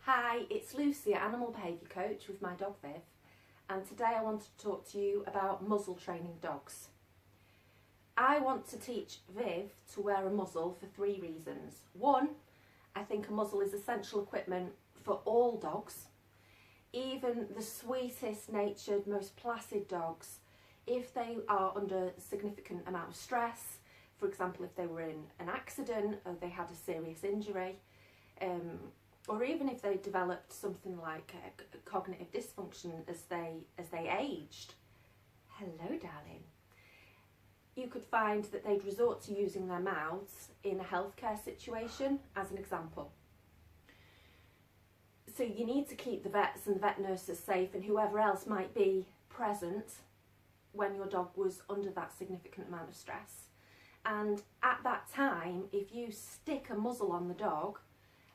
Hi, it's Lucy, Animal Behaviour Coach with my dog Viv, and today I want to talk to you about muzzle training dogs. I want to teach Viv to wear a muzzle for 3 reasons. 1, I think a muzzle is essential equipment for all dogs. Even the sweetest natured, most placid dogs, if they are under a significant amount of stress, for example if they were in an accident or they had a serious injury, or even if they developed something like a cognitive dysfunction as they aged, hello darling, you could find that they'd resort to using their mouths in a healthcare situation, as an example. So you need to keep the vets and the vet nurses safe and whoever else might be present when your dog was under that significant amount of stress. And at that time, if you stick a muzzle on the dog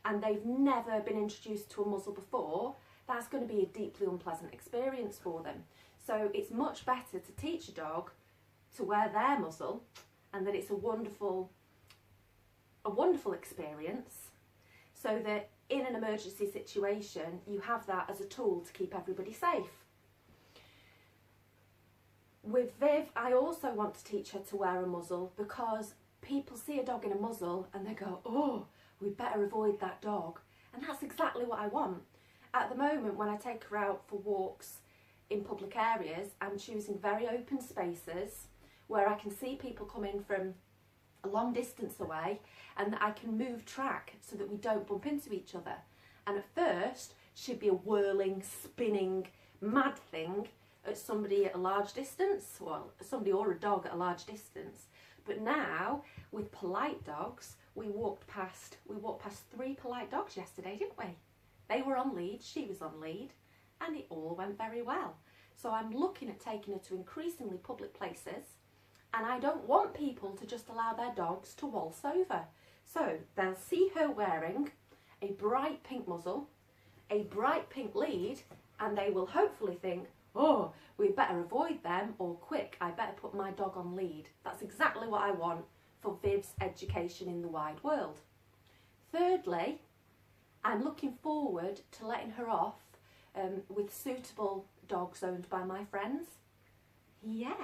and they've never been introduced to a muzzle before, that's going to be a deeply unpleasant experience for them. So it's much better to teach a dog to wear their muzzle, and that it's a wonderful experience, so that in an emergency situation you have that as a tool to keep everybody safe. With Viv, I also want to teach her to wear a muzzle because people see a dog in a muzzle and they go, oh, we better avoid that dog. And that's exactly what I want. At the moment, when I take her out for walks in public areas, I'm choosing very open spaces where I can see people coming from a long distance away and that I can move track so that we don't bump into each other. And at first, she'd be a whirling, spinning, mad thing at somebody at a large distance, well, somebody or a dog at a large distance. But now, with polite dogs, we walked past 3 polite dogs yesterday, didn't we? They were on lead, she was on lead, and it all went very well. So I'm looking at taking her to increasingly public places, and I don't want people to just allow their dogs to waltz over. So they'll see her wearing a bright pink muzzle, a bright pink lead, and they will hopefully think, oh, we better avoid them, or quick, I better put my dog on lead. That's exactly what I want for Viv's education in the wide world. Thirdly, I'm looking forward to letting her off with suitable dogs owned by my friends. Yes.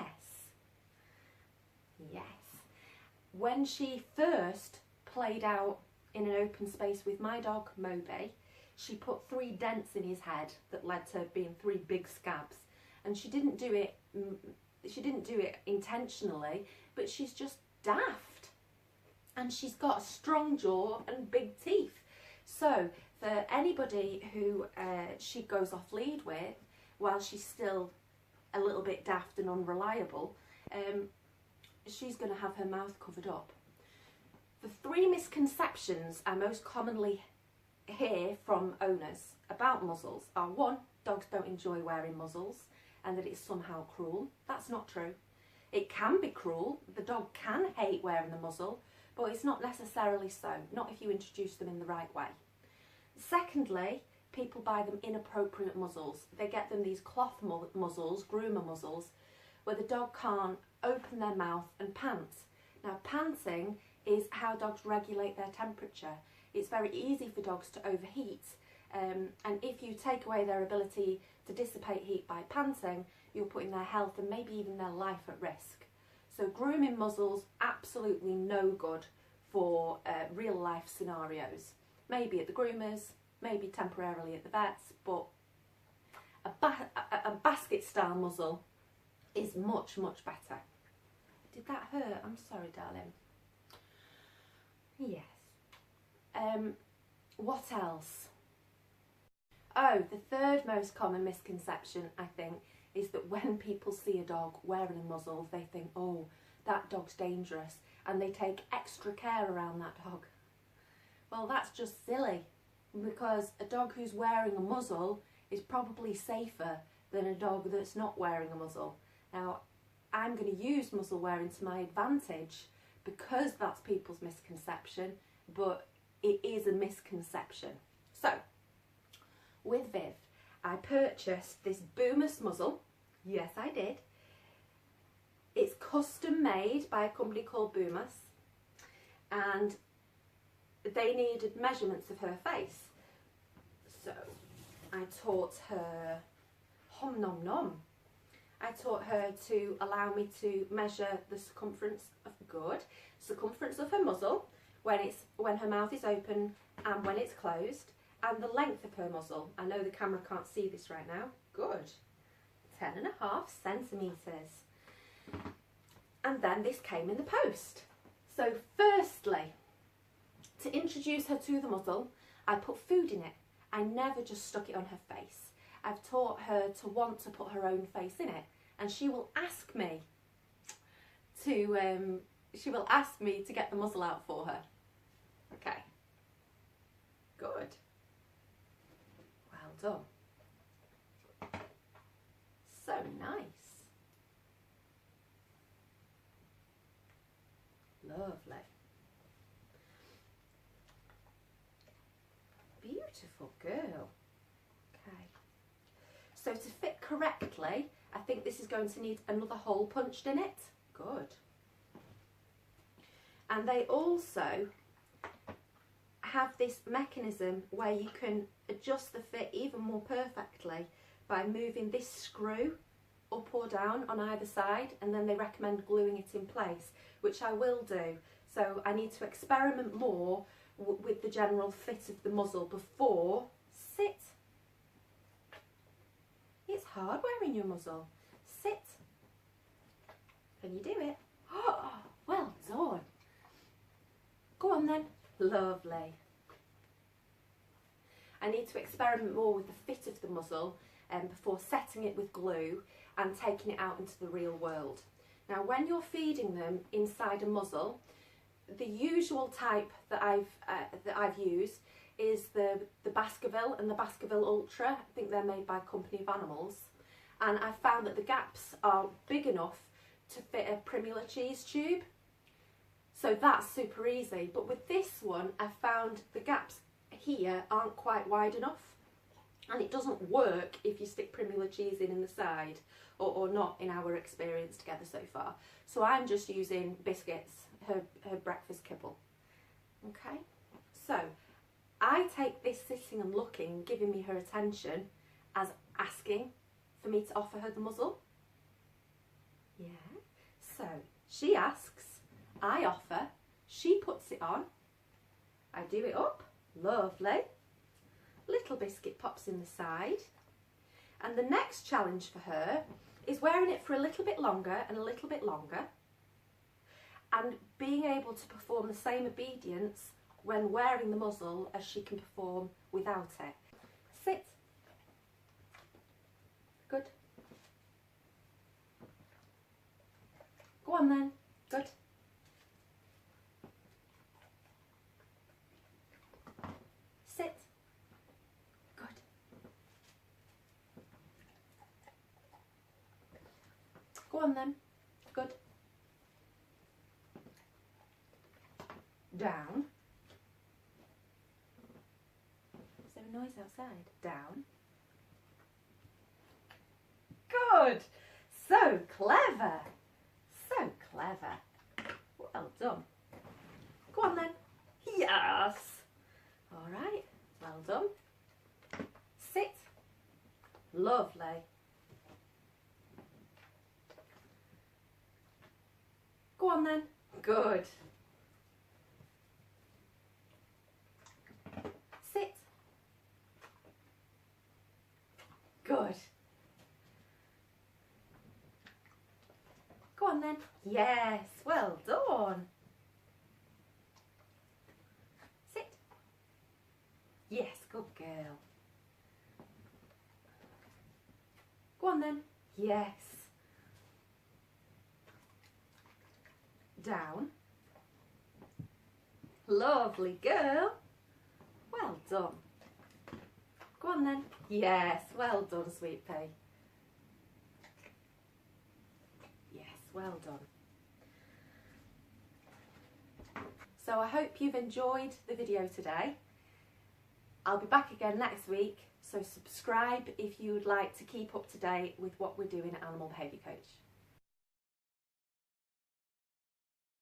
When she first played out in an open space with my dog Moby, she put 3 dents in his head that led to being 3 big scabs, and she didn't do it intentionally, but she's just daft, and she's got a strong jaw and big teeth. So for anybody who she goes off lead with while she's still a little bit daft and unreliable, she's going to have her mouth covered up. The 3 misconceptions I most commonly hear from owners about muzzles are: 1, dogs don't enjoy wearing muzzles and that it's somehow cruel. That's not true. It can be cruel. The dog can hate wearing the muzzle, but it's not necessarily so, not if you introduce them in the right way. Secondly, people buy them inappropriate muzzles. They get them these cloth muzzles, groomer muzzles, where the dog can't open their mouth and pant. Now, panting is how dogs regulate their temperature. It's very easy for dogs to overheat, and if you take away their ability to dissipate heat by panting, you're putting their health and maybe even their life at risk. So grooming muzzles, absolutely no good for real life scenarios. Maybe at the groomers, maybe temporarily at the vets, but a basket style muzzle is much, much better. Did that hurt? I'm sorry, darling. Yes. What else? Oh, the 3rd most common misconception, I think, is that when people see a dog wearing a muzzle, they think, oh, that dog's dangerous, and they take extra care around that dog. Well, that's just silly, because a dog who's wearing a muzzle is probably safer than a dog that's not wearing a muzzle. Now, I'm going to use muzzle wearing to my advantage because that's people's misconception, but it is a misconception. So, with Viv, I purchased this BUMAS muzzle. Yes, I did. It's custom made by a company called BUMAS, and they needed measurements of her face. So I taught her hom nom nom. I taught her to allow me to measure the circumference of her muzzle when her mouth is open and when it's closed, and the length of her muzzle. I know the camera can't see this right now. Good. 10.5 centimetres. And then this came in the post. So firstly, to introduce her to the muzzle, I put food in it. I never just stuck it on her face. I've taught her to want to put her own face in it, and she will ask me to get the muzzle out for her. Okay. Good. Well done. So nice. Lovely. Beautiful girl. Okay. So to fit correctly, I think this is going to need another hole punched in it. Good. And they also have this mechanism where you can adjust the fit even more perfectly by moving this screw up or down on either side, and then they recommend gluing it in place, which I will do. So I need to experiment more with the general fit of the muzzle before. Sit. It's hard wearing your muzzle. Sit. Can you do it? Oh, well done. Go on then. Lovely. I need to experiment more with the fit of the muzzle before setting it with glue and taking it out into the real world. Now, when you're feeding them inside a muzzle, the usual type that I've used is the Baskerville and the Baskerville Ultra. I think they're made by Company of Animals, and I found that the gaps are big enough to fit a Primula cheese tube. So that's super easy. But with this one, I found the gaps here aren't quite wide enough, and it doesn't work if you stick Primula cheese in the side, or not in our experience together so far. So I'm just using biscuits, her breakfast kibble. Okay, so I take this sitting and looking, giving me her attention, as asking for me to offer her the muzzle. Yeah, so she asks, I offer, she puts it on, I do it up, lovely, little biscuit pops in the side, and the next challenge for her is wearing it for a little bit longer and a little bit longer, and being able to perform the same obedience when wearing the muzzle as she can perform without it. Sit. Good. Go on then. Good. Sit. Good. Go on then. Good. Down. Is there a noise outside? Down. Good. So clever. So clever. Well done. Go on then. Yes. All right. Well done. Sit. Lovely. Go on then. Good. Sit. Good. Go on then. Yes, well done. Sit. Yes, good girl. Go on then. Yes. Down. Lovely girl. Well done. Go on then. Yes, well done, sweet pea. Yes, well done. So I hope you've enjoyed the video today. I'll be back again next week, so subscribe if you would like to keep up to date with what we're doing at Animal Behaviour Coach.